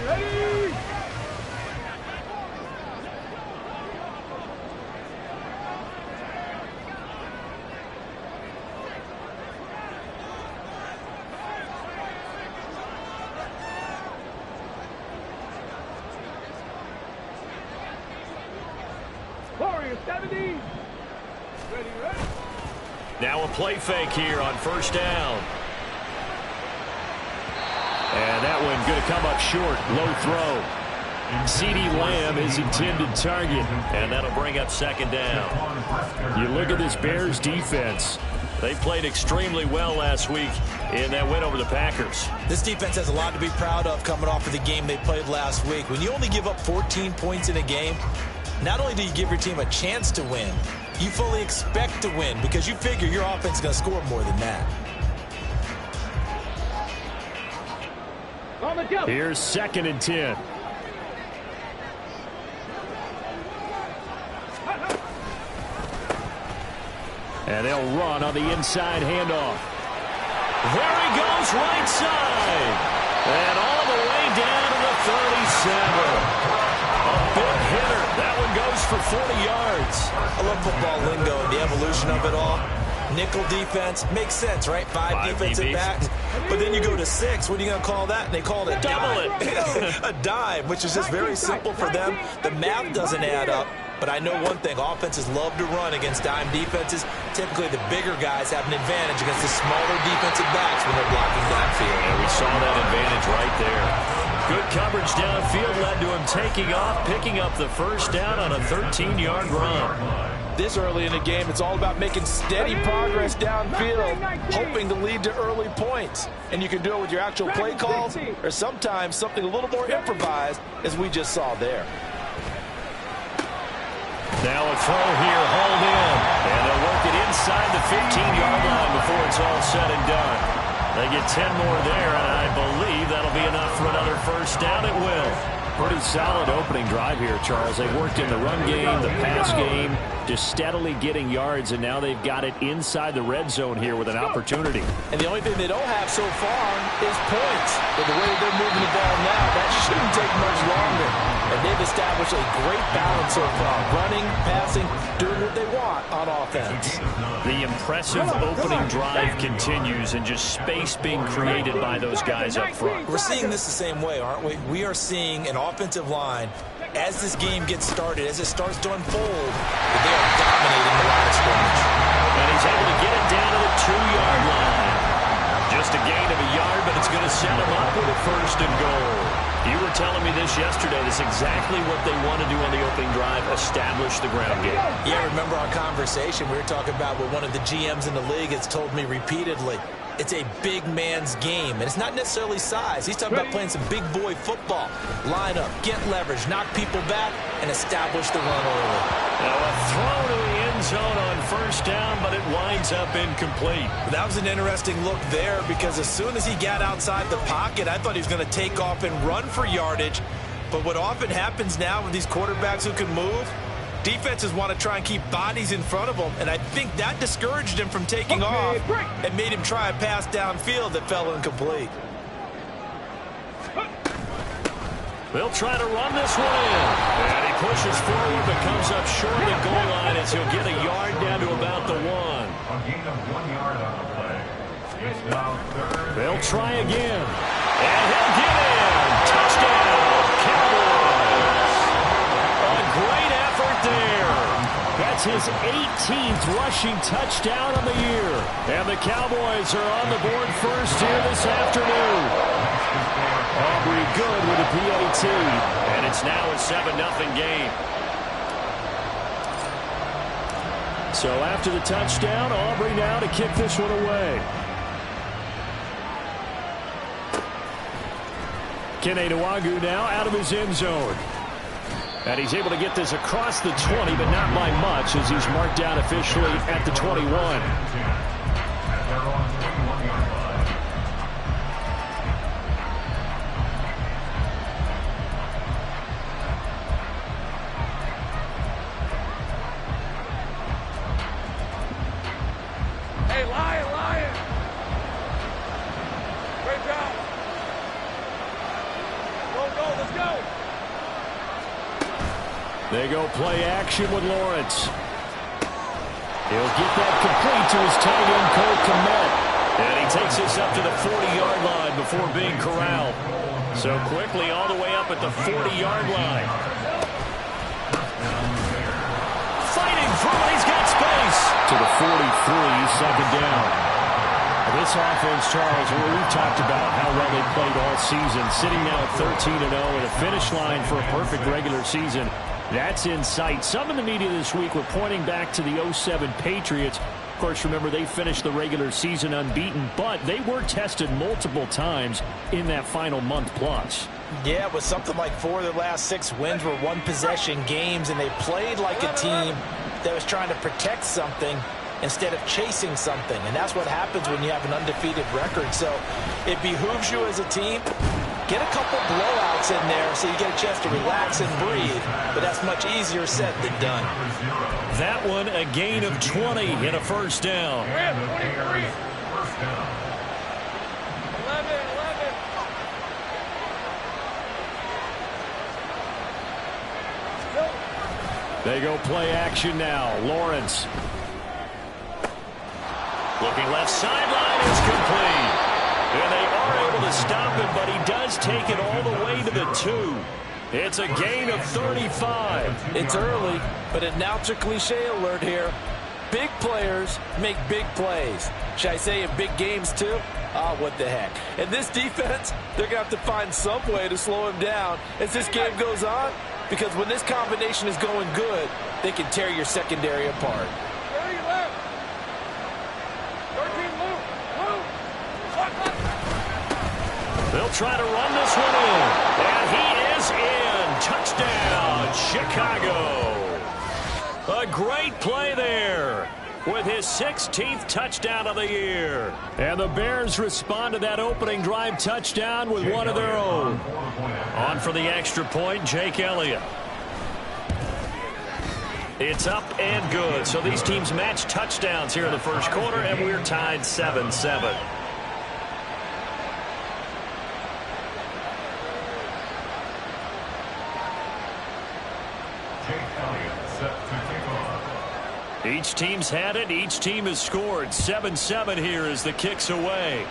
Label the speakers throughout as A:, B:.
A: Ready? Warrior 70. Ready, ready.
B: Now a play fake here on first down. And that one going to come up short. Low throw. CeeDee Lamb is intended target. And that'll bring up second down. You look at this Bears defense. They played extremely well last week in that win over the Packers.
C: This defense has a lot to be proud of coming off of the game they played last week. When you only give up 14 points in a game, not only do you give your team a chance to win, you fully expect to win because you figure your offense is going to score more than that.
B: Here's 2nd and 10. And they'll run on the inside handoff. There he goes, right side. And all the way down to the 37. A big hitter. That one goes for 40 yards.
C: I love football lingo and the evolution of it all. Nickel defense makes sense, right? Five defensive backs. But then you go to 6. What are you going to call that? And they call it a
B: double
C: dime. A dime, which is just very simple for them. The math doesn't add up. But I know one thing, offenses love to run against dime defenses. Typically, the bigger guys have an advantage against the smaller defensive backs when they're blocking downfield.
B: And we saw that advantage right there. Good coverage downfield led to him taking off, picking up the first down on a 13-yard run.
D: This early in the game, it's all about making steady progress downfield, hoping to lead to early points. And you can do it with your actual play calls or sometimes something a little more improvised, as we just saw there.
B: Now a throw here, hauled in. And they'll work it inside the 15-yard line before it's all said and done. They get 10 more there, and I believe that'll be enough for another first down. It will. Pretty solid opening drive here, Charles. They worked in the run game, the pass game, just steadily getting yards, and now they've got it inside the red zone here with an opportunity.
D: And the only thing they don't have so far is points. But the way they're moving the ball now, that shouldn't take much longer. And they've established a great balance so far. Running, passing, doing what they want on offense.
B: The impressive opening drive continues and just space being created by those guys up front.
C: We're seeing this the same way, aren't we? We are seeing an offensive line, as this game gets started, as it starts to unfold, that they are dominating the line of scrimmage.
B: And he's able to get it down to the 2-yard line. Just a gain of a yard, but it's going to set him up with a first and goal. You were telling me this yesterday. This is exactly what they want to do on the opening drive, establish the ground game.
C: Yeah, remember our conversation? We were talking about what one of the GMs in the league has told me repeatedly. It's a big man's game, and it's not necessarily size. He's talking about playing some big boy football. Line up, get leverage, knock people back, and establish the run early.
B: Now a throw to the end zone on first down, but it winds up incomplete.
C: That was an interesting look there because as soon as he got outside the pocket, I thought he was going to take off and run for yardage. But what often happens now with these quarterbacks who can move, defenses want to try and keep bodies in front of them, and I think that discouraged him from taking off and made him try a pass downfield that fell incomplete.
B: They'll try to run this one in. And he pushes forward but comes up short of the goal line as he'll get a yard down to about the 1.
A: A gain of 1 yard on the play. It's now 3rd.
B: They'll try again. And he'll get in. Touchdown, Cowboys. A great effort there. That's his 18th rushing touchdown on the year. And the Cowboys are on the board first here this afternoon. Aubrey good with a PAT. And it's now a 7-0 game. So after the touchdown, Aubrey now to kick this one away. Kene Nwagu now out of his end zone. And he's able to get this across the 20, but not by much as he's marked down officially at the 21.
A: Hey, Lion! Great job! Go!
B: They go play action with Lawrence. He'll get that complete to his tight end, Cole Kmet. And he takes this up to the 40-yard line before being corralled. So quickly all the way up at the 40-yard line. Fighting through, he's got space. To the 43, second down. This offense, Charles, we've talked about how well they played all season, sitting now at 13-0 and a finish line for a perfect regular season. That's in sight. Some in the media this week were pointing back to the 07 Patriots. Of course, remember, they finished the regular season unbeaten, but they were tested multiple times in that final month plus.
D: Yeah, but something like 4 of their last 6 wins were one-possession games, and they played like a team that was trying to protect something instead of chasing something. And that's what happens when you have an undefeated record. So it behooves you as a team, get a couple blowouts in there so you get a chance to relax and breathe. But that's much easier said than done.
B: That one, a gain of 20 and a first down.
A: 23. First down.
E: 11.
B: They go play action now. Lawrence. Looking left sideline is complete. And they are able to stop him, but he does take it all the way to the 2. It's a gain of 35.
D: It's early, but announcer cliche alert here. Big players make big plays. Should I say in big games too? Oh, what the heck. And this defense, they're going to have to find some way to slow him down as this game goes on, because when this combination is going good, they can tear your secondary apart.
E: 30 left. 13 loop.
B: They'll try to run this one in. And he is in. Touchdown, Chicago. A great play there with his 16th touchdown of the year. And the Bears respond to that opening drive touchdown with one of their own. On for the extra point, Jake Elliott. It's up and good. So these teams match touchdowns here in the first quarter, and we're tied 7-7. Each team's had it. Each team has scored. 7-7 here as the kick's away.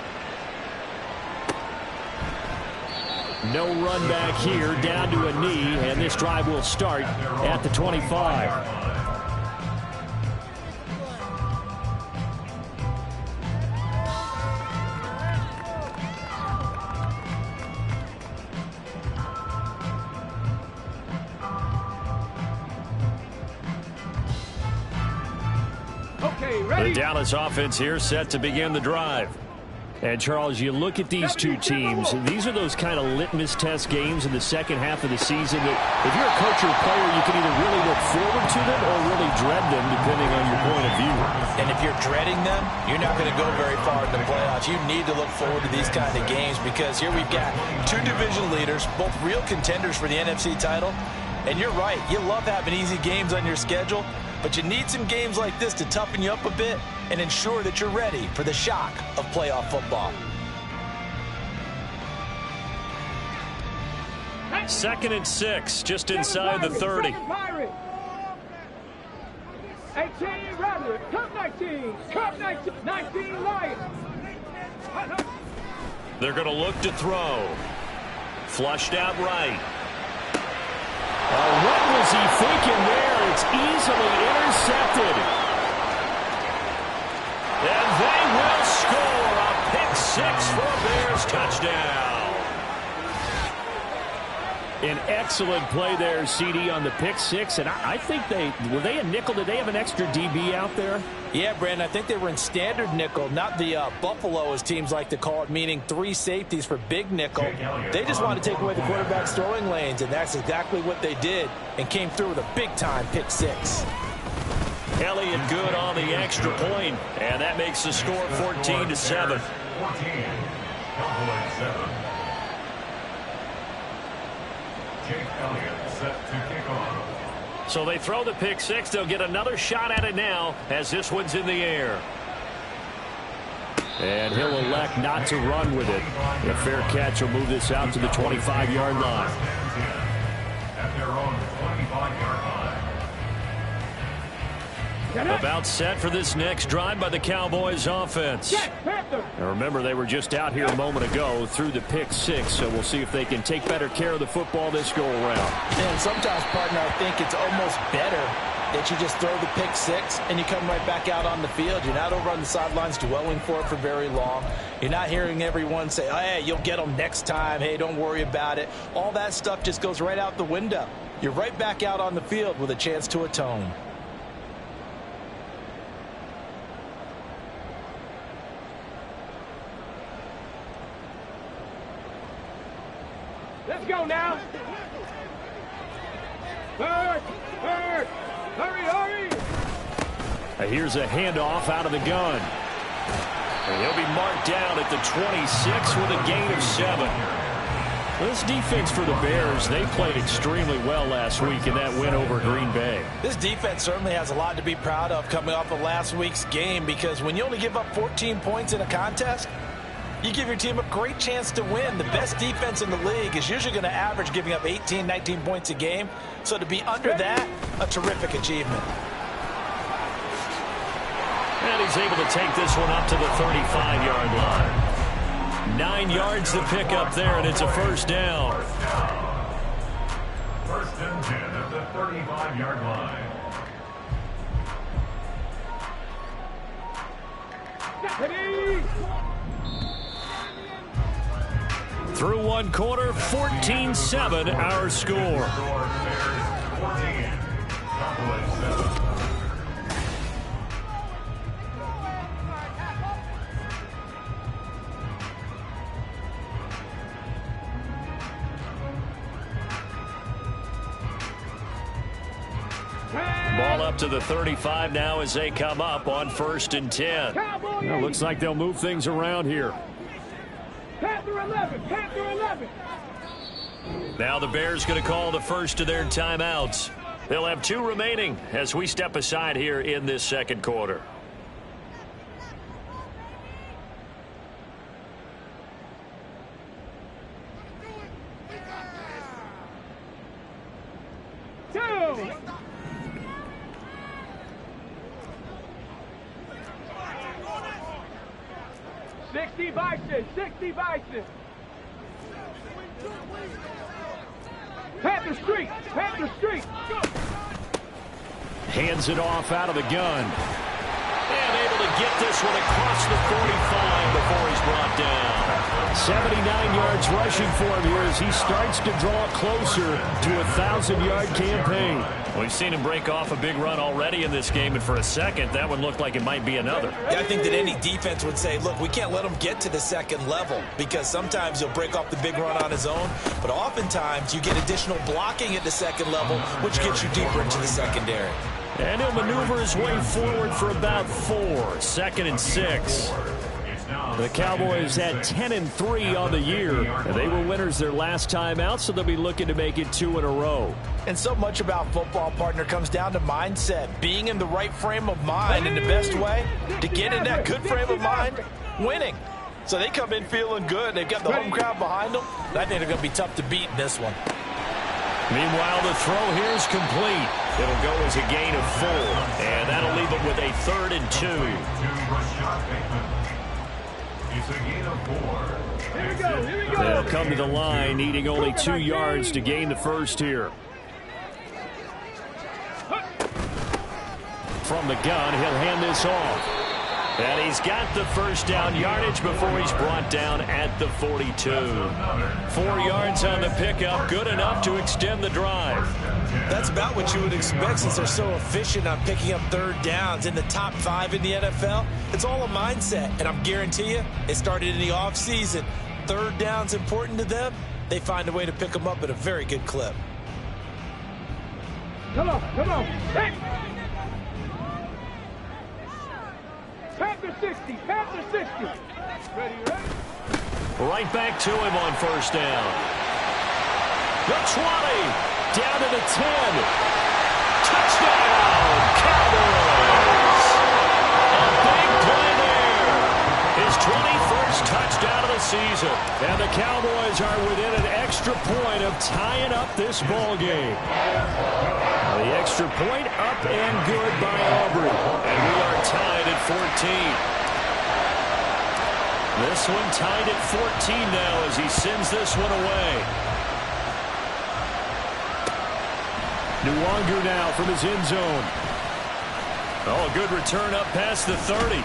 B: No run back here, down to a knee, and this drive will start at the 25. The Dallas offense here set to begin the drive. And, Charles, you look at these two teams, these are those kind of litmus test games in the second half of the season that if you're a coach or a player, you can either really look forward to them or really dread them, depending on your point of view.
D: And if you're dreading them, you're not going to go very far in the playoffs. You need to look forward to these kind of games because here we've got 2 division leaders, both real contenders for the NFC title. And you're right, you love having easy games on your schedule, but you need some games like this to toughen you up a bit and ensure that you're ready for the shock of playoff football.
B: 2nd and 6, just inside the 30.
E: 18 Rabbit, Cup 19, Cup 19, 19 Lions.
B: They're going to look to throw. Flushed out right. What was he thinking there? It's easily intercepted. And they will score a pick 6 for a Bears touchdown. An excellent play there, CD, on the pick 6. And I think were they a nickel? Did they have an extra DB out there?
D: Yeah, Brandon, I think they were in standard nickel, not the Buffalo, as teams like to call it, meaning 3 safeties for big nickel. They just wanted to take away the quarterback's throwing lanes, and that's exactly what they did and came through with a big-time pick 6.
B: Elliott good on the extra point, and that makes the score 14-7.
A: 14. Cowboys 7. Jake Elliott set to kick off.
B: So they throw the pick 6. They'll get another shot at it now as this one's in the air. And he'll elect not to run with it. A fair catch will move this out to the 25-yard line.
A: At their own 25-yard line.
B: About set for this next drive by the Cowboys offense. Now remember, they were just out here a moment ago through the pick 6, so we'll see if they can take better care of the football this go around.
D: And sometimes, partner, I think it's almost better that you just throw the pick 6 and you come right back out on the field. You're not over on the sidelines dwelling for it for very long. You're not hearing everyone say, oh, hey, you'll get them next time. Hey, don't worry about it. All that stuff just goes right out the window. You're right back out on the field with a chance to atone.
E: Let's go now. Third. Hurry.
B: Here's a handoff out of the gun. And he'll be marked down at the 26 with a gain of 7. This defense for the Bears, they played extremely well last week in that win over Green Bay.
D: This defense certainly has a lot to be proud of coming off of last week's game, because when you only give up 14 points in a contest, you give your team a great chance to win. The best defense in the league is usually going to average giving up 18, 19 points a game. So to be under that, a terrific achievement.
B: And he's able to take this one up to the 35-yard line. 9 yards to pick up there, and it's a first down.
A: First and 10 at the 35-yard line.
B: Through one quarter, 14-7 our score. Ball up to the 35 now as they come up on 1st and 10. Well, looks like they'll move things around here.
E: Panther 11.
B: Now the Bears going to call the first of their timeouts. They'll have 2 remaining as we step aside here in this second quarter.
E: Sixty Bison. Panther Street.
B: Hands it off out of the gun. And able to get this one across the 45 before he's brought down. 79 yards rushing for him here as he starts to draw closer to a 1,000-yard campaign. We've seen him break off a big run already in this game, and for a second, that one looked like it might be another.
C: Yeah, I think that any defense would say, look, we can't let him get to the second level, because sometimes he'll break off the big run on his own, but oftentimes you get additional blocking at the second level, which gets you deeper into the secondary.
B: And he'll maneuver his way forward for about 4. 2nd and 6. The Cowboys had 10-3 on the year, and they were winners their last time out, so they'll be looking to make it 2 in a row.
D: And so much about football, partner, comes down to mindset, being in the right frame of mind, and the best way to get in that good frame of mind, winning. So they come in feeling good. They've got the home crowd behind them. I think they're going to be tough to beat in this one.
B: Meanwhile, the throw here is complete. It'll go as a gain of 4, and that'll leave them with a 3rd and 2.
A: It's a gain of 4.
E: Here we go.
B: They'll come to the line, needing only 2 yards to gain the first here. From the gun, he'll hand this off. And he's got the first down yardage before he's brought down at the 42. 4 yards on the pickup, good enough to extend the drive.
C: That's about what you would expect since they're so efficient on picking up 3rd downs in the top 5 in the NFL. It's all a mindset, and I'm guarantee you, it started in the offseason. 3rd down's important to them. They find a way to pick them up at a very good clip.
E: Come on. Hey. Panther 60. Ready?
B: Right back to him on 1st down. The 20. Down to the 10. Touchdown, Cowboys. A big play there. His 21st touchdown of the the season. And the Cowboys are within an extra point of tying up this ball game. The extra point up and good by Aubrey. And we are tied at 14. This one tied at 14 now as he sends this one away. Nwangu now from his end zone. Oh, good return up past the 30.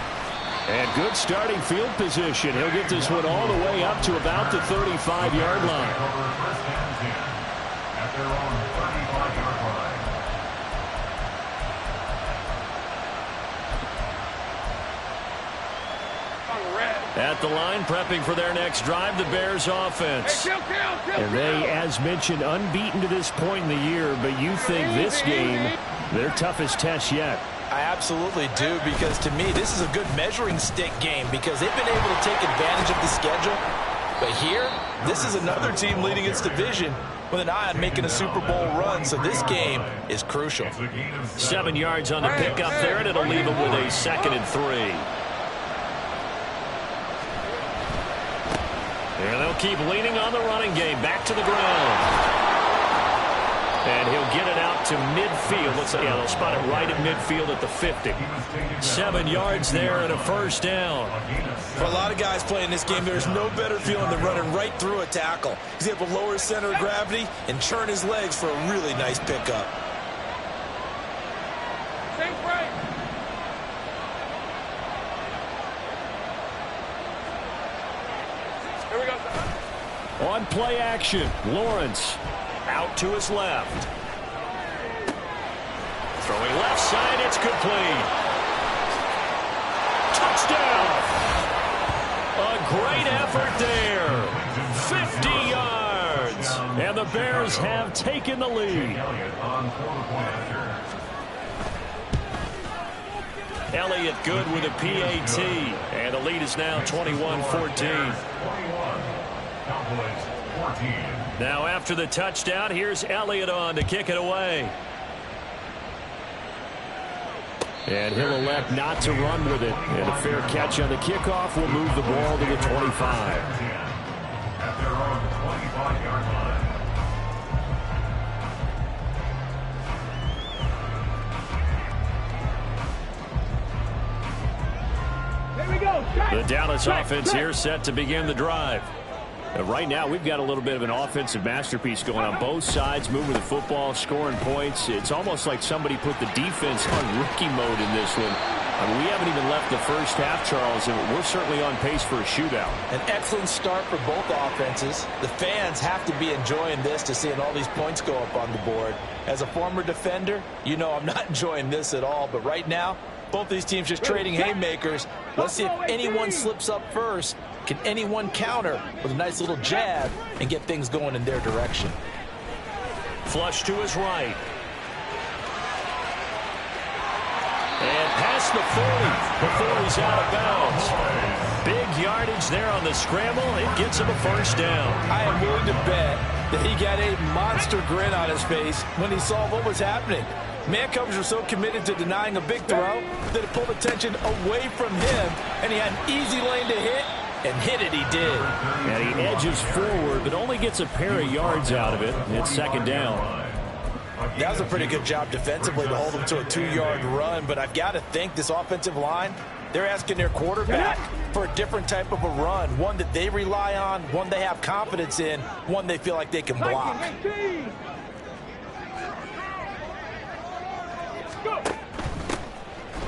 B: And good starting field position. He'll get this one all the way up to about the 35-yard line.
A: At their own 35-yard line.
B: At the line, prepping for their next drive, the Bears offense. And they, as mentioned, unbeaten to this point in the year, but you think this game, their toughest test yet.
C: I absolutely do, because to me, this is a good measuring stick game because they've been able to take advantage of the schedule. But here, this is another team leading its division with an eye on making a Super Bowl run, so this game is crucial.
B: 7 yards on the pickup there, and it'll leave them with a 2nd and 3. And they'll keep leaning on the running game. Back to the ground. And he'll get it out to midfield. They'll spot it right at midfield at the 50. 7 yards there and a first down.
C: For a lot of guys playing this game, there's no better feeling than running right through a tackle. He's able to lower his center of gravity and churn his legs for a really nice pickup.
B: On play action, Lawrence out to his left. Throwing left side, it's complete. Touchdown! A great effort there. 50 yards. And the Bears have taken the lead. Elliott good with a PAT. And the lead is now 21-14. Now after the touchdown, here's Elliott on to kick it away. And he'll elect not to run with it. And a fair catch on the kickoff will move the ball to the 25.
A: At their own 25-yard line.
E: Here we go.
B: The Dallas offense here set to begin the drive. Right now, we've got a little bit of an offensive masterpiece going on both sides, moving the football, scoring points. It's almost like somebody put the defense on rookie mode in this one. I mean, we haven't even left the first half, Charles, and we're certainly on pace for a shootout.
D: An excellent start for both offenses. The fans have to be enjoying this to seeing all these points go up on the board. As a former defender, you know I'm not enjoying this at all, but right now, both these teams just trading haymakers. Let's see if anyone slips up first. Can anyone counter with a nice little jab and get things going in their direction?
B: Flush to his right. And past the 40 before he's out of bounds. Big yardage there on the scramble. It gets him a first down.
D: I am willing to bet that he got a monster grin on his face when he saw what was happening. Man coverage was so committed to denying a big throw that it pulled attention away from him, and he had an easy lane to hit. And hit it, he did.
B: And he edges forward, but only gets a pair of yards out of it. It's second down.
C: That was a pretty good job defensively to hold him to a 2-yard run, but I've got to think this offensive line, they're asking their quarterback for a different type of a run, one that they rely on, one they have confidence in, one they feel like they can block.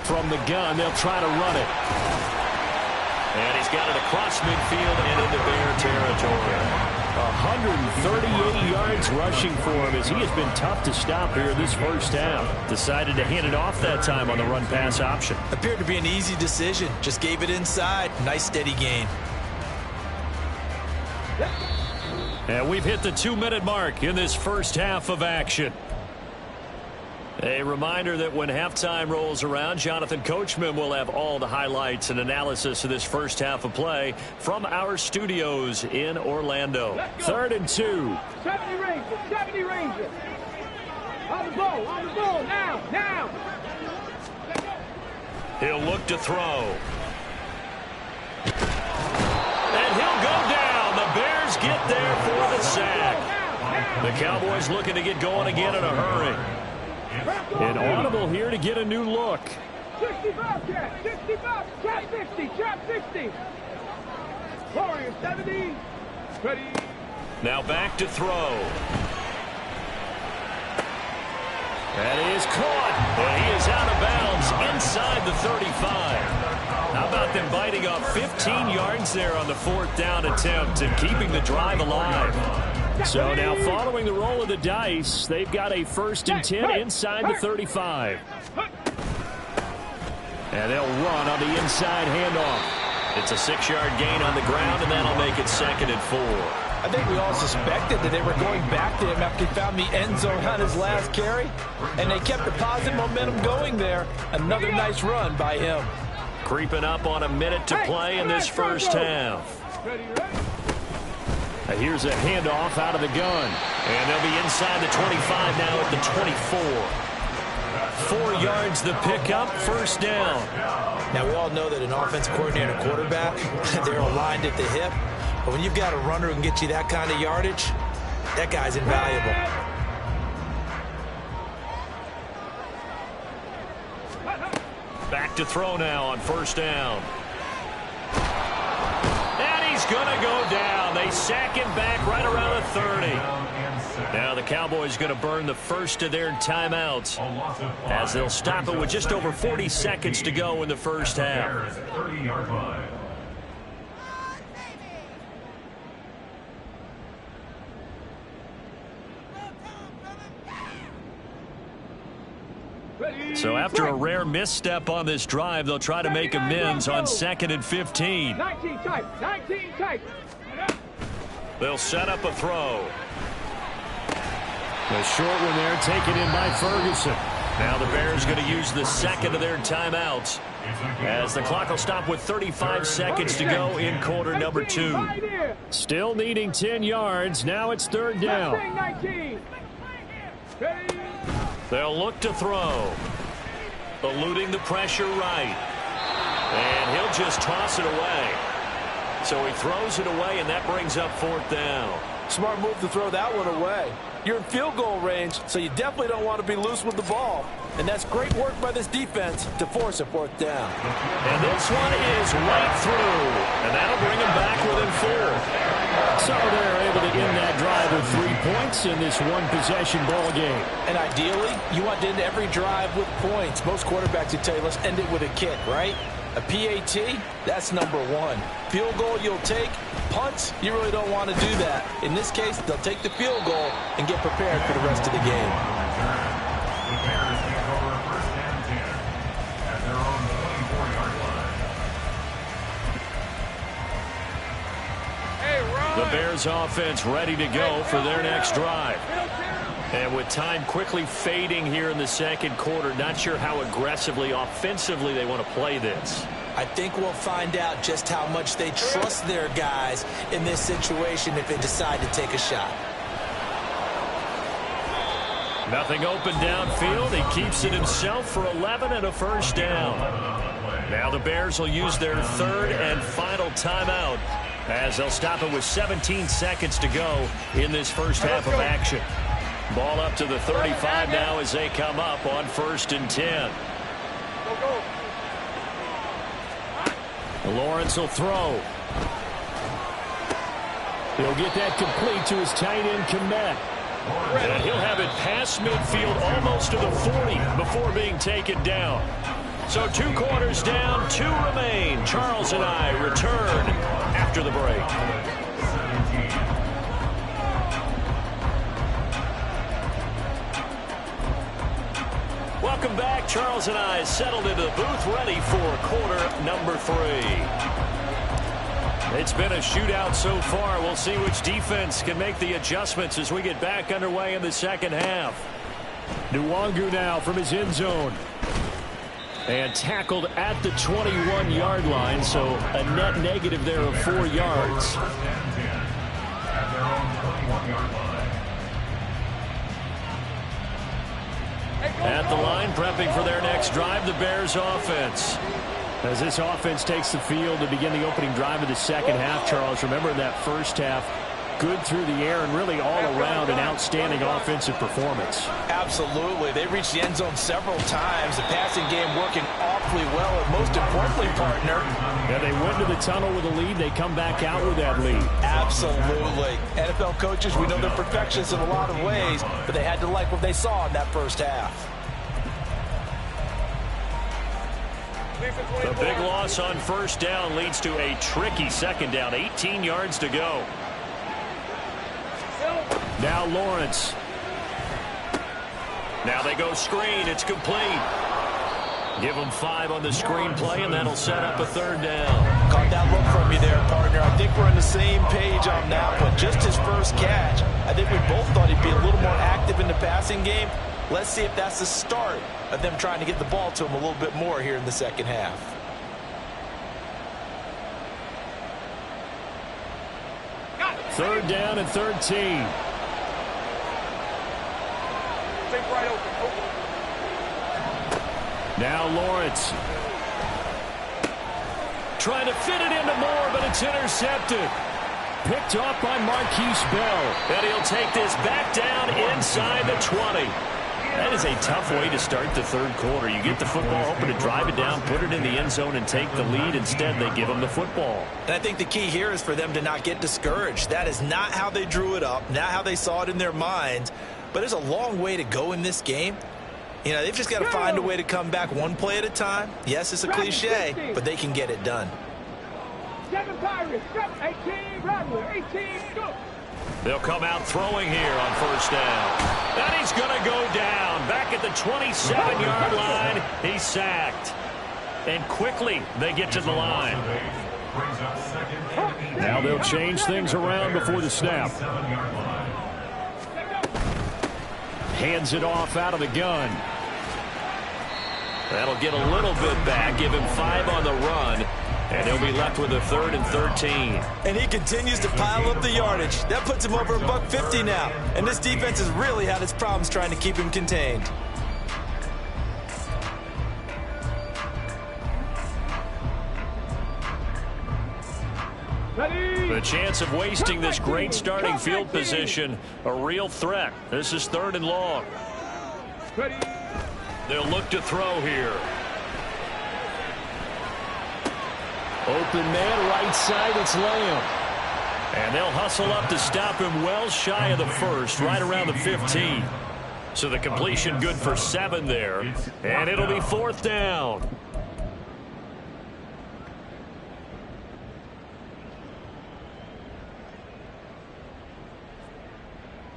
B: From the gun, they'll try to run it. And he's got it across midfield and into Bear territory. 138 yards rushing for him as he has been tough to stop here this first half. Decided to hand it off that time on the run-pass option.
C: Appeared to be an easy decision. Just gave it inside. Nice steady gain.
B: And we've hit the 2-minute mark in this first half of action. A reminder that when halftime rolls around, Jonathan Coachman will have all the highlights and analysis of this first half of play from our studios in Orlando. 3rd and 2.
E: 70 Rangers. On the ball, now.
B: He'll look to throw. And he'll go get there for the sack. The Cowboys looking to get going again in a hurry. An audible here to get a new look.
E: 65, Cat. 65, Cat 50, Cat 60. Warriors 70. Ready.
B: Now back to throw. That is caught. And he is out of bounds inside the 35. How about them biting off 15 yards there on the 4th down attempt and keeping the drive alive? So now following the roll of the dice, they've got a 1st and 10 inside the 35. And they'll run on the inside handoff. It's a 6-yard gain on the ground, and that'll make it 2nd and 4.
D: I think we all suspected that they were going back to him after he found the end zone on his last carry, and they kept the positive momentum going there. Another nice run by him.
B: Creeping up on a minute to play in this first half. Here's a handoff out of the gun. And they'll be inside the 25 now at the 24. 4 yards the pickup, 1st down.
C: Now, we all know that an offensive coordinator and a quarterback, they're aligned at the hip. But when you've got a runner who can get you that kind of yardage, that guy's invaluable.
B: Back to throw now on 1st down. And he's going to go down. They sack him back right around the 30. Now the Cowboys going to burn the first of their timeouts as they'll stop it with just over 40 seconds to go in the first half. So after a rare misstep on this drive, they'll try to make amends on 2nd and 15.
E: 19 tight, 19 tight.
B: They'll set up a throw. The short one there taken in by Ferguson. Now the Bears going to use the 2nd of their timeouts as the clock will stop with 35 seconds to go in quarter number 2. Still needing 10 yards. Now it's 3rd down. They'll look to throw. Eluding the pressure right. And he'll just toss it away. So he throws it away, and that brings up 4th down.
D: Smart move to throw that one away. You're in field goal range, so you definitely don't want to be loose with the ball. And that's great work by this defense to force a 4th down.
B: And this one is right through. And that'll bring him back within 4. So they're able to end that drive with 3 points in this one-possession ball game.
D: And ideally, you want to end every drive with points. Most quarterbacks would tell you, let's end it with a kick, right? A PAT, that's number 1. Field goal you'll take. Punts, you really don't want to do that. In this case, they'll take the field goal and get prepared for the rest of the game.
A: The Bears take over 1st and 10 at their own 24-yard line.
B: The Bears offense ready to go for their next drive. And with time quickly fading here in the 2nd quarter, not sure how aggressively, offensively they want to play this.
C: I think we'll find out just how much they trust their guys in this situation if they decide to take a shot.
B: Nothing open downfield. He keeps it himself for 11 and a 1st down. Now the Bears will use their 3rd and final timeout as they'll stop it with 17 seconds to go in this first half of action. Ball up to the 35 now as they come up on 1st and 10. Lawrence will throw. He'll get that complete to his tight end, Komet. And he'll have it past midfield almost to the 40 before being taken down. So 2 quarters down, 2 remain. Charles and I return after the break. Welcome back. Charles and I settled into the booth, ready for quarter number 3. It's been a shootout so far. We'll see which defense can make the adjustments as we get back underway in the 2nd half. Nwangu now from his end zone. And tackled at the 21-yard line, so a net negative there of 4 yards. At the line, prepping for their next drive, the Bears offense. As this offense takes the field to begin the opening drive of the 2nd half, Charles, remember in that first half, good through the air and really all around an outstanding offensive performance.
D: Absolutely. They reached the end zone several times. The passing game working awfully well. And most importantly, partner,
B: yeah, they went to the tunnel with a lead. They come back out with that lead.
D: Absolutely. NFL coaches, we know they're perfectionists in a lot of ways, but they had to like what they saw in that first half.
B: The big loss on first down leads to a tricky second down. 18 yards to go. Now Lawrence. Now they go screen. It's complete. Give them 5 on the screen play, and that'll set up a third down.
D: Caught that look from you there, partner. I think we're on the same page on that one. Just his first catch. I think we both thought he'd be a little more active in the passing game. Let's see if that's the start of them trying to get the ball to him a little bit more here in the second half.
B: Third down and 13. Now Lawrence. Trying to fit it into Moore, but it's intercepted. Picked off by Marquise Bell. And he'll take this back down inside the 20. That is a tough way to start the third quarter. You get the football, hoping to drive it down, put it in the end zone, and take the lead. Instead, they give them the football.
C: And I think the key here is for them to not get discouraged. That is not how they drew it up, not how they saw it in their minds. But there's a long way to go in this game. You know, they've just got to find a way to come back one play at a time. Yes, it's a cliche, but they can get it done.
E: 7 Pirates, 18 Rattler, 18 go.
B: They'll come out throwing here on first down. And he's going to go down. Back at the 27-yard line. He's sacked. And quickly they get to the line. Now they'll change things around before the snap. Hands it off out of the gun. That'll get a little bit back. Give him 5 on the run. And he'll be left with a 3rd and 13.
C: And he continues to pile up the yardage. That puts him over $150 now. And this defense has really had its problems trying to keep him contained.
B: The chance of wasting this great starting field position, a real threat. This is 3rd and long. They'll look to throw here. Open man, right side, it's Lamb. And they'll hustle up to stop him well shy of the first, right around the 15. So the completion good for 7 there. And it'll be 4th down.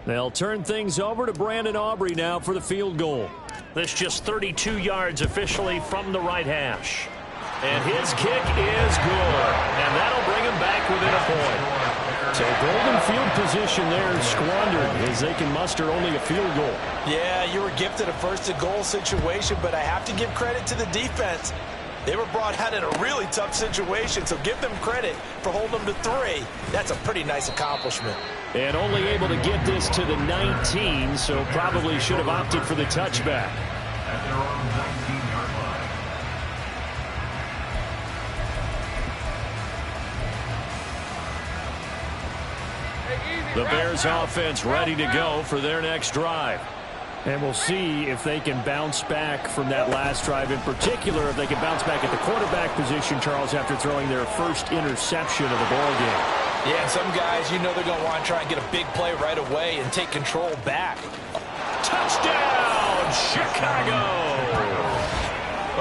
B: They'll turn things over to Brandon Aubrey now for the field goal. This just 32 yards officially from the right hash. And his kick is good. And that'll bring him back within a point. So golden field position there squandered as they can muster only a field goal.
C: Yeah, you were gifted a first-and-goal situation, but I have to give credit to the defense. They were brought out in a really tough situation, so give them credit for holding them to 3. That's a pretty nice accomplishment.
B: And only able to get this to the 19, so probably should have opted for the touchback.
A: At their own 19-yard line.
B: The Bears offense ready to go for their next drive. And we'll see if they can bounce back from that last drive. In particular, if they can bounce back at the quarterback position, Charles, after throwing their first interception of the ball game.
D: Yeah, and some guys, you know they're going to want to try and get a big play right away and take control back.
B: Touchdown, Chicago!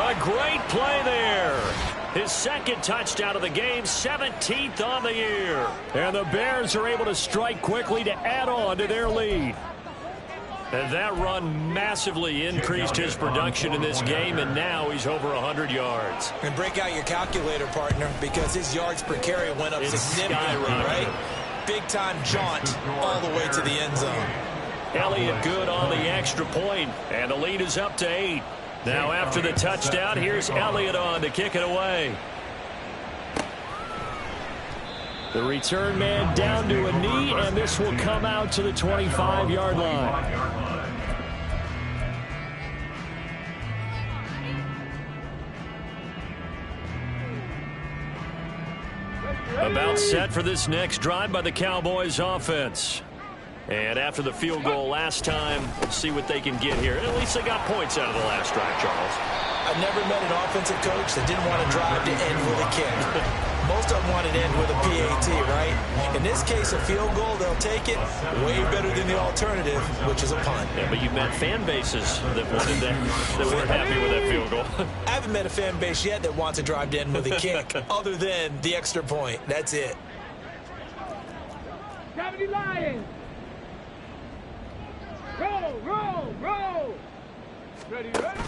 B: A great play there. His 2nd touchdown of the game, 17th on the year. And the Bears are able to strike quickly to add on to their lead. And that run massively increased his production in this game, and now he's over 100 yards.
C: And break out your calculator, partner, because his yards per carry went up significantly, right? Big-time jaunt all the way to the end zone.
B: Elliott good on the extra point, and the lead is up to 8. Now after the touchdown, here's Elliott on to kick it away. The return man down to a knee, and this will come out to the 25-yard line. About set for this next drive by the Cowboys offense. And after the field goal last time, we'll see what they can get here. At least they got points out of the last drive, Charles.
C: I've never met an offensive coach that didn't want to drive to end with a kick. Most of them want to end with a PAT, right? In this case, a field goal, they'll take it. Way better than the alternative, which is a punt.
B: Yeah, but you've met fan bases that wanted that weren't happy with that field goal.
C: I haven't met a fan base yet that wants to drive to end with a kick, other than the extra point. That's it.
E: 70 Lions. Roll, roll, roll. Ready, ready.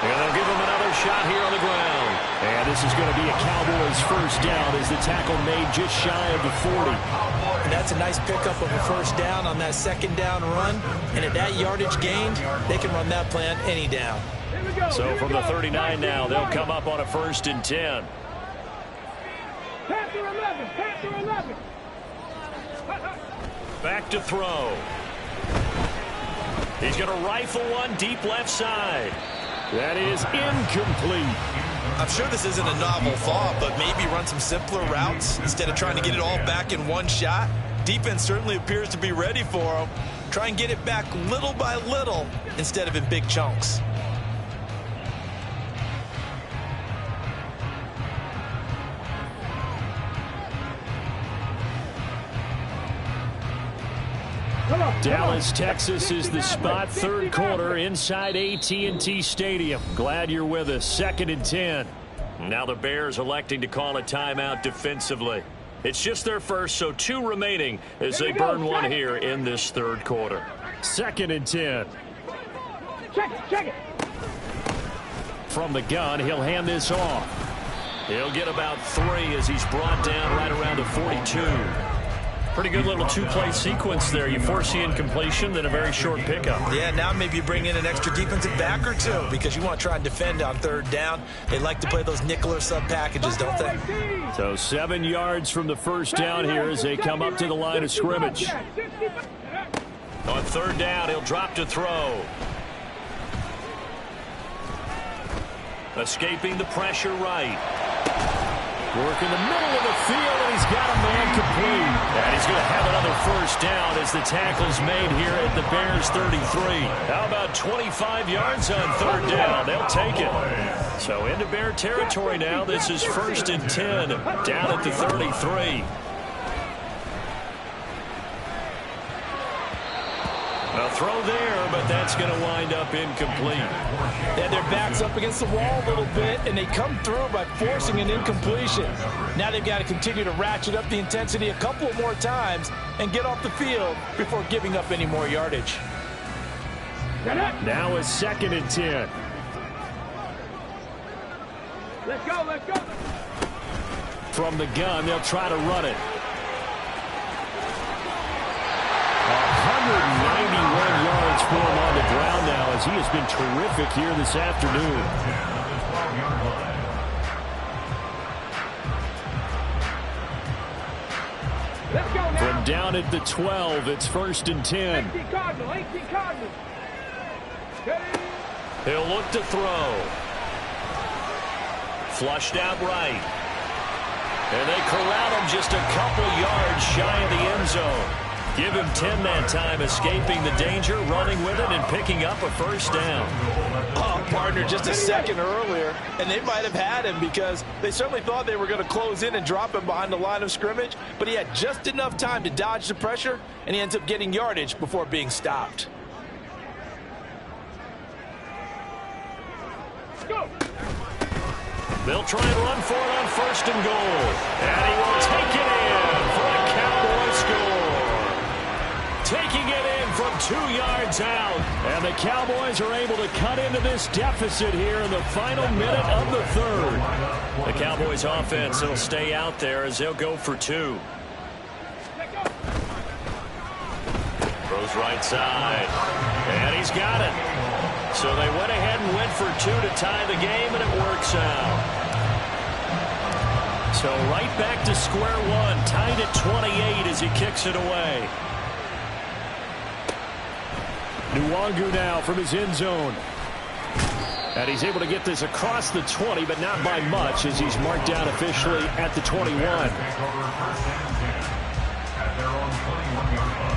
B: And they'll give him another shot here on the ground. And this is going to be a Cowboys first down as the tackle made just shy of the 40.
C: And that's a nice pickup of a first down on that second down run. And at that yardage gained, they can run that plan any down.
B: So from the 39 now, they'll come up on a 1st and 10.
E: Panther 11, Panther 11.
B: Back to throw. He's going to rifle one deep left side. That is incomplete.
C: I'm sure this isn't a novel thought, but maybe run some simpler routes instead of trying to get it all back in one shot. Defense certainly appears to be ready for him. Try and get it back little by little instead of in big chunks.
B: Dallas, Texas is the spot. 3rd quarter inside AT&T Stadium. Glad you're with us. 2nd and 10. Now the Bears electing to call a timeout defensively. It's just their first, so 2 remaining as they burn one here in this 3rd quarter. 2nd and 10.
E: Check it.
B: From the gun, he'll hand this off. He'll get about 3 as he's brought down right around the 42. Pretty good little 2-play sequence there. You force the incompletion, then a very short pickup.
C: Yeah, now maybe you bring in an extra defensive back or 2 because you want to try and defend on 3rd down. They like to play those nickel or sub packages, don't they?
B: So 7 yards from the first down here as they come up to the line of scrimmage. On 3rd down, he'll drop to throw. Escaping the pressure right. Work in the middle of the field, and he's got a man complete. And he's going to have another first down as the tackle's made here at the Bears 33. How about 25 yards on 3rd down? They'll take it. So into Bear territory now. This is 1st and 10 down at the 33. A throw there, but that's going to wind up incomplete.
D: Yeah, their back's up against the wall a little bit, and they come through by forcing an incompletion. Now they've got to continue to ratchet up the intensity a couple more times and get off the field before giving up any more yardage.
B: Now it's 2nd and 10.
E: Let's go, let's go.
B: From the gun, they'll try to run it. 191 yards for him on the ground now as he has been terrific here this afternoon.
E: Let's go now.
B: From down at the 12, it's 1st and 10.
E: 18 Cardinals.
B: He'll look to throw. Flushed out right. And they corral him just a couple yards shy of the end zone. Give him 10 that time, escaping the danger, running with it, and picking up a first down.
D: Oh, partner, just a second earlier, and they might have had him because they certainly thought they were going to close in and drop him behind the line of scrimmage, but he had just enough time to dodge the pressure, and he ends up getting yardage before being stopped.
E: Go.
B: They'll try and run for it on 1st and goal. And he will take it in for a Cowboy score. Taking it in from 2 yards out. And the Cowboys are able to cut into this deficit here in the final minute of the 3rd. The Cowboys offense will stay out there as they'll go for 2. Throws right side. And he's got it. So they went ahead and went for 2 to tie the game, and it works out. So right back to square one, tied at 28 as he kicks it away. Nwangu now from his end zone. And he's able to get this across the 20, but not by much, as he's marked down officially at the 21.
A: Take over first and 10 at their own 21-yard line.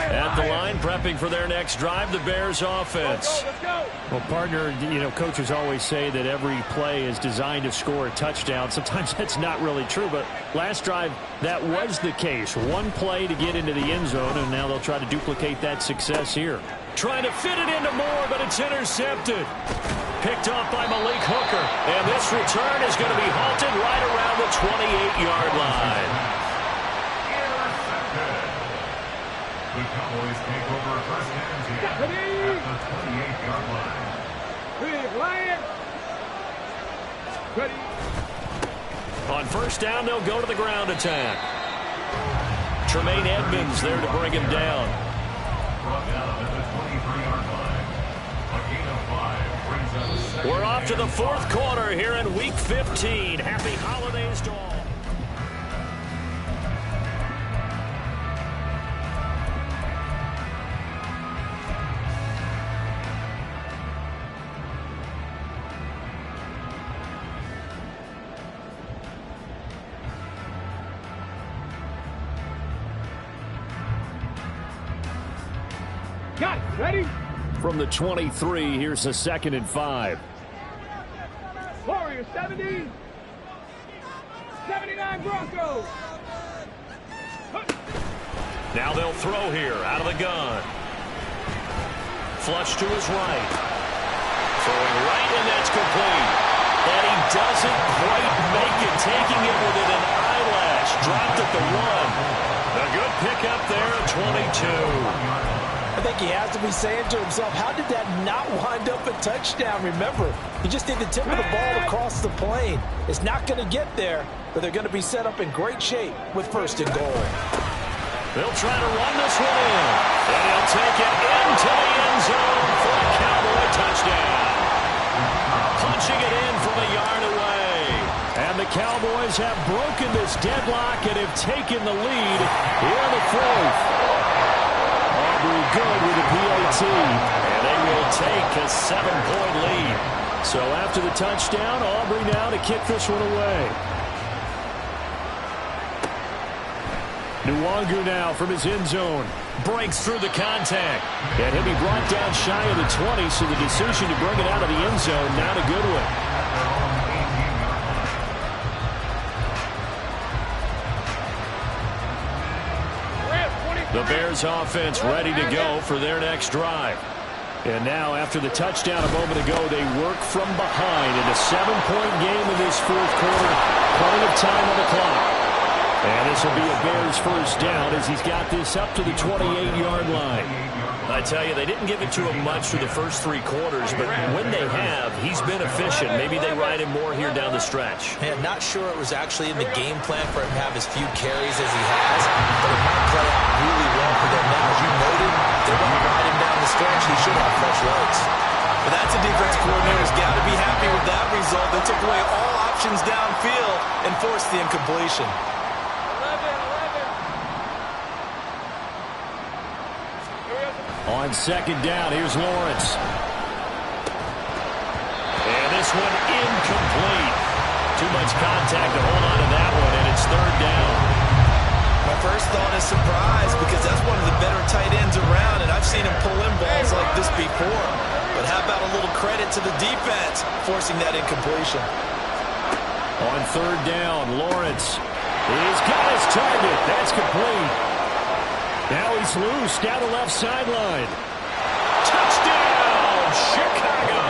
B: At the line, prepping for their next drive, the Bears offense.
E: Let's go.
B: Well, partner, coaches always say that every play is designed to score a touchdown. Sometimes that's not really true, but last drive, that was the case. One play to get into the end zone, and now they'll try to duplicate that success here. Trying to fit it into Moore, but it's intercepted. Picked off by Malik Hooker, and this return is going to be halted right around the 28-yard line.
A: The Cowboys take over first and 10 at the 28-yard line.
E: Big Lion. Ready.
B: On first down, they'll go to the ground attack. Tremaine Edmonds there to bring him down.
A: Brought down at the 23-yard line. A gain of 5 brings up a second.
B: We're off to the fourth quarter here in Week 15. Happy holidays to all.
E: Got it. Ready?
B: From the 23, here's a 2nd and 5.
E: Warriors 70. 79 Broncos.
B: Now they'll throw here out of the gun. Flush to his right. Throwing right, and that's complete. And he doesn't quite make it, taking it within an eyelash. Dropped at the 1. A good pickup there at 22.
D: I think he has to be saying to himself, how did that not wind up a touchdown? Remember, he just did the tip of the ball across the plane. It's not going to get there, but they're going to be set up in great shape with 1st and goal.
B: They'll try to run this one in. And he'll take it into the end zone for a Cowboy touchdown. Punching it in from a yard away. And the Cowboys have broken this deadlock and have taken the lead here in the 4th. Good with the PAT, and they will take a 7-point lead. So after the touchdown, Aubrey now to kick this one away. Nwangu now from his end zone. Breaks through the contact. And he'll be brought down shy of the 20, so the decision to bring it out of the end zone, not a good one. The Bears offense ready to go for their next drive. And now, after the touchdown a moment ago, they work from behind in a 7-point game in this 4th quarter. Plenty of time on the clock. And this will be a Bears first down as he's got this up to the 28-yard line. I tell you, they didn't give it to him much through the first 3 quarters, but when they have, he's been efficient. Maybe they ride him more here down the stretch.
C: Man, not sure it was actually in the game plan for him to have as few carries as he has, but it might play out really well for them now. As you noted, they're going to ride him down the stretch. He should have fresh legs. But that's a defense coordinator's got to be happy with that result. They took away all options downfield and forced the incompletion.
B: On 2nd down, here's Lawrence. And this one incomplete. Too much contact to hold on to that one, and it's 3rd down.
C: My first thought is surprise, because that's one of the better tight ends around, and I've seen him pull in balls like this before. But how about a little credit to the defense forcing that incompletion?
B: On 3rd down, Lawrence. He's got his target. That's complete. Now he's loose down the left sideline. Touchdown, Chicago!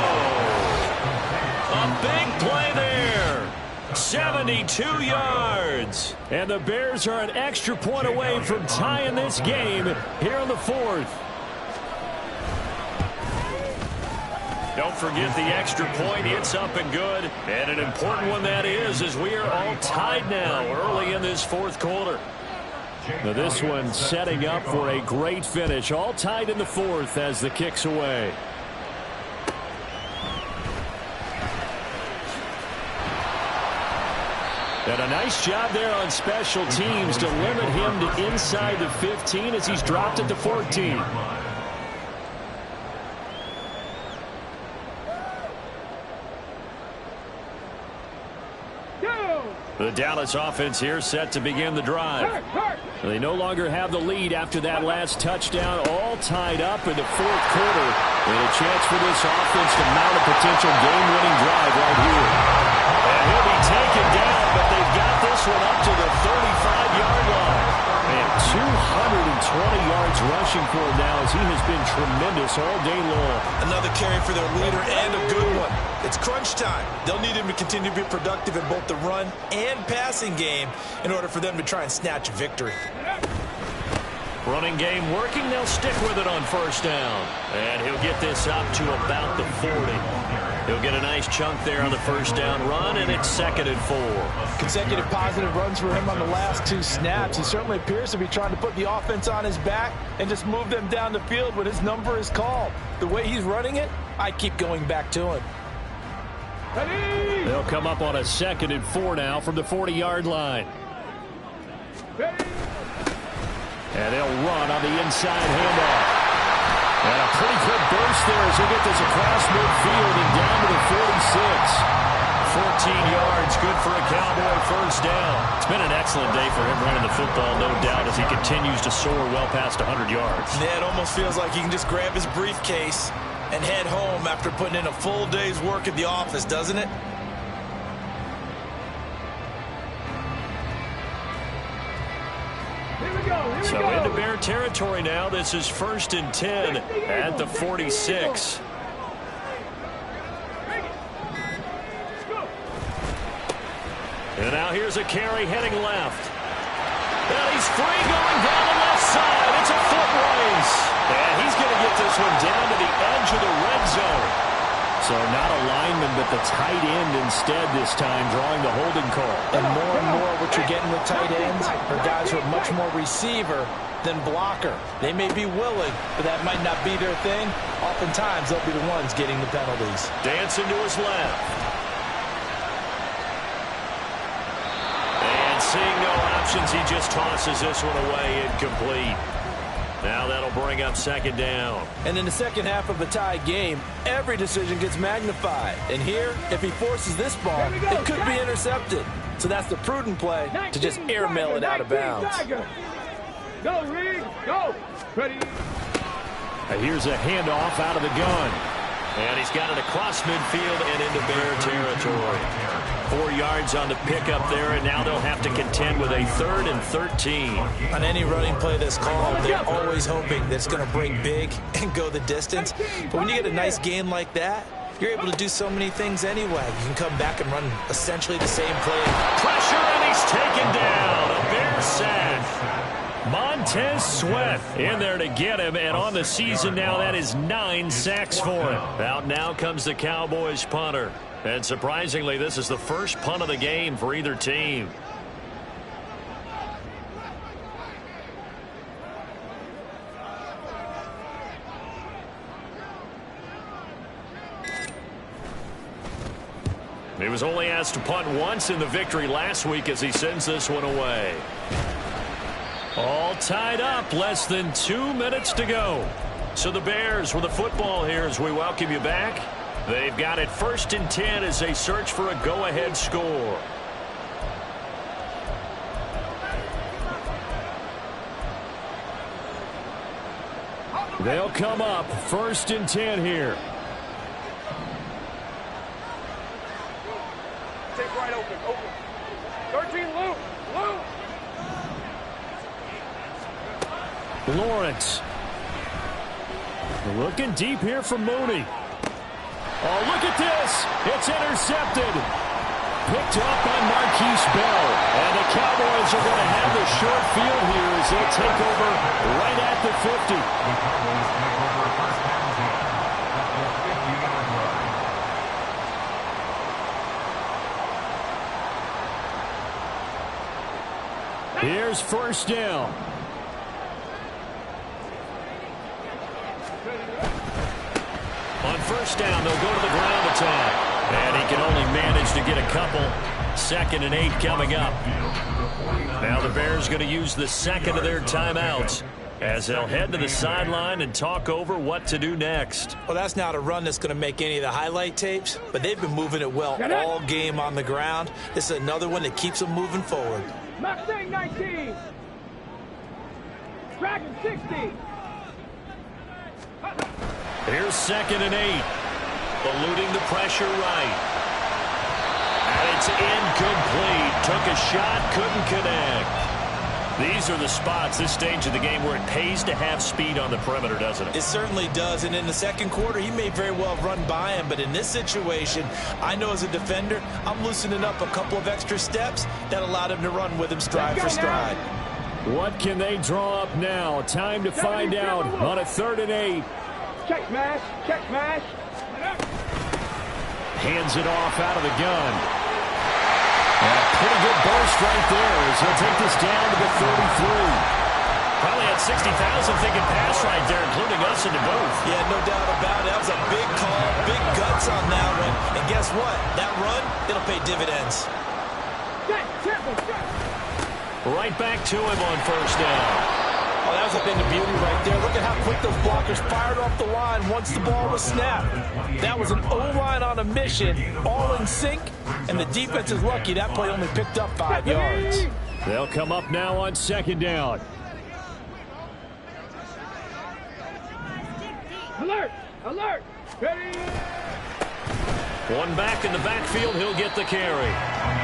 B: A big play there. 72 yards. And the Bears are an extra point away from tying this game here in the 4th. Don't forget the extra point. It's up and good. And an important one that is, as we are all tied now early in this 4th quarter. Now this one setting up for a great finish. All tied in the 4th as the kick's away. And a nice job there on special teams to limit him to inside the 15 as he's dropped at the 14. The Dallas offense here set to begin the drive. They no longer have the lead after that last touchdown, all tied up in the fourth quarter. And a chance for this offense to mount a potential game-winning drive right here. And he'll be taken down, but they've got this one up to the 35-yard line. And 220 yards rushing for him now as he has been tremendous all day long.
C: Another carry for their leader and a good one. It's crunch time. They'll need him to continue to be productive in both the run and passing game in order for them to try and snatch a victory.
B: Running game working. They'll stick with it on first down. And he'll get this up to about the 40. He'll get a nice chunk there on the first down run, and it's 2nd and 4.
D: Consecutive positive runs for him on the last 2 snaps. He certainly appears to be trying to put the offense on his back and just move them down the field when his number is called. The way he's running it, I keep going back to him.
B: They'll come up on a 2nd and 4 now from the 40-yard line. And they'll run on the inside handoff. And a pretty quick burst there as he'll get this across midfield and down to the 46. 14 yards, good for a Cowboy first down. It's been an excellent day for him running the football, no doubt, as he continues to soar well past 100 yards.
C: Yeah, it almost feels like he can just grab his briefcase and head home after putting in a full day's work at the office, doesn't it?
B: So into Bear territory now. This is 1st and 10 at the 46. And now here's a carry heading left. And he's free going down the left side. It's a foot race. And he's going to get this one down to the edge of the red zone. So not a lineman, but the tight end instead this time, drawing the holding call.
D: And more what you're getting with tight ends are guys who are much more receiver than blocker. They may be willing, but that might not be their thing. Oftentimes, they'll be the ones getting the penalties.
B: Dancing to his left. And seeing no options, he just tosses this one away, incomplete. Now that'll bring up 2nd down.
D: And in the second half of a tie game, every decision gets magnified. And here, if he forces this ball, it could be intercepted. So that's the prudent play to just airmail it out of bounds.
E: Go, Reed, go. Ready.
B: And here's a handoff out of the gun. And he's got it across midfield and into Bear territory. 4 yards on the pickup there, and now they'll have to contend with a 3rd and 13.
C: On any running play that's called, they're always hoping that it's going to break big and go the distance. But when you get a nice gain like that, you're able to do so many things anyway. You can come back and run essentially the same play.
B: Pressure, and he's taken down. A Bear sack. Montez Sweat in there to get him, and on the season now, that is 9 sacks for him. Out now comes the Cowboys punter. And surprisingly, this is the first punt of the game for either team. He was only asked to punt once in the victory last week as he sends this one away. All tied up, less than 2 minutes to go. So the Bears with the football here as we welcome you back. They've got it 1st and 10 as they search for a go-ahead score. They'll come up 1st and 10 here.
E: Take right open. 13, Luke.
B: Lawrence. Looking deep here for Mooney. Oh, look at this. It's intercepted. Picked up by Marquise Bell. And the Cowboys are going to have the short field here as they take over right at the 50.
A: The Cowboys take over a first down at the 50-yard line.
B: Here's first down. On first down, they'll go to the ground attack. And he can only manage to get a couple. 2nd and 8 coming up. Now the Bears going to use the second of their timeouts as they'll head to the sideline and talk over what to do next.
C: Well, that's not a run that's going to make any of the highlight tapes, but they've been moving it well all game on the ground. This is another one that keeps them moving forward.
E: Mustang 19. Dragon 60.
B: Here's 2nd and 8. Eluding the pressure right. And it's incomplete. Took a shot, couldn't connect. These are the spots, this stage of the game, where it pays to have speed on the perimeter, doesn't it?
C: It certainly does, and in the second quarter, he may very well have run by him, but in this situation, I know as a defender, I'm loosening up a couple of extra steps that allowed him to run with him stride for stride.
B: What can they draw up now? Time to find out on a 3rd and 8.
E: Check smash. Check smash.
B: Hands it off out of the gun. And a pretty good burst right there as he'll take this down to the 33. Probably had 60,000 thinking pass right there, including us in the booth.
C: Yeah, no doubt about it. That was a big call, big guts on that one. And guess what? That run, it'll pay dividends.
B: Right back to him on 1st down.
D: Oh, that was a thing of beauty right there. Look at how quick those blockers fired off the line once the ball was snapped. That was an O-line on a mission, all in sync, and the defense is lucky that play only picked up 5 yards.
B: They'll come up now on 2nd down.
E: Alert! Alert! Ready!
B: One back in the backfield, he'll get the carry.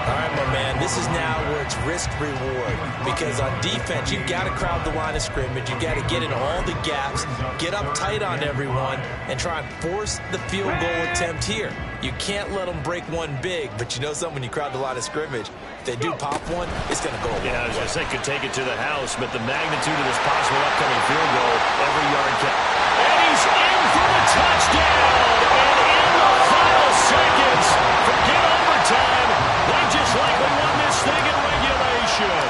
C: All right, my man, this is now where it's risk-reward. Because on defense, you've got to crowd the line of scrimmage. You've got to get in all the gaps, get up tight on everyone, and try and force the field goal attempt here. You can't let them break one big, but you know something, when you crowd the line of scrimmage, if they do pop one, it's going to go away.
B: Yeah, I was going to say, could take it to the house, but the magnitude of this possible upcoming field goal, every yard count. And he's in for the touchdown! And in the final seconds, forget overtime. They just likely won this thing in regulation.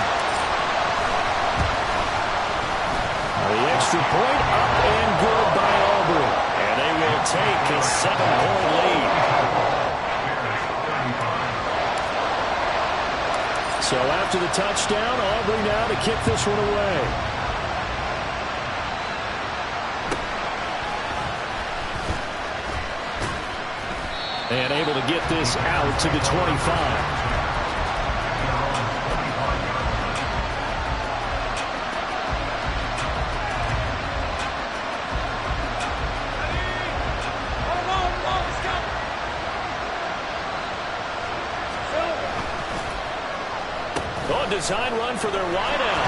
B: The extra point up and good by Aubrey. And they will take a 7-point lead. So after the touchdown, Aubrey now to kick this one away. And able to get this out to the 25. Oh, design run for their wideout.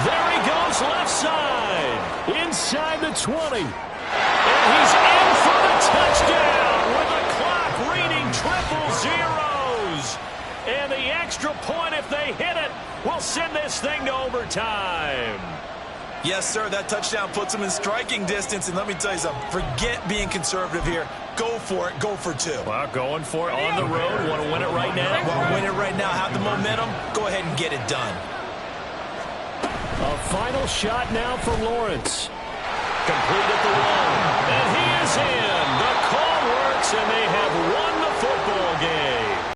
B: There he goes, left side. Inside the 20. And he's in for the touchdown with the clock reading triple zeros. And the extra point, if they hit it, will send this thing to overtime.
C: Yes, sir, that touchdown puts them in striking distance. And let me tell you something, forget being conservative here. Go for it, go for 2.
B: Well, going for it on the road. Want to win it right now?
C: Well, win it right now, have the momentum. Go ahead and get it done.
B: A final shot now for Lawrence. Complete at the 1. And he is in. The call works, and they have won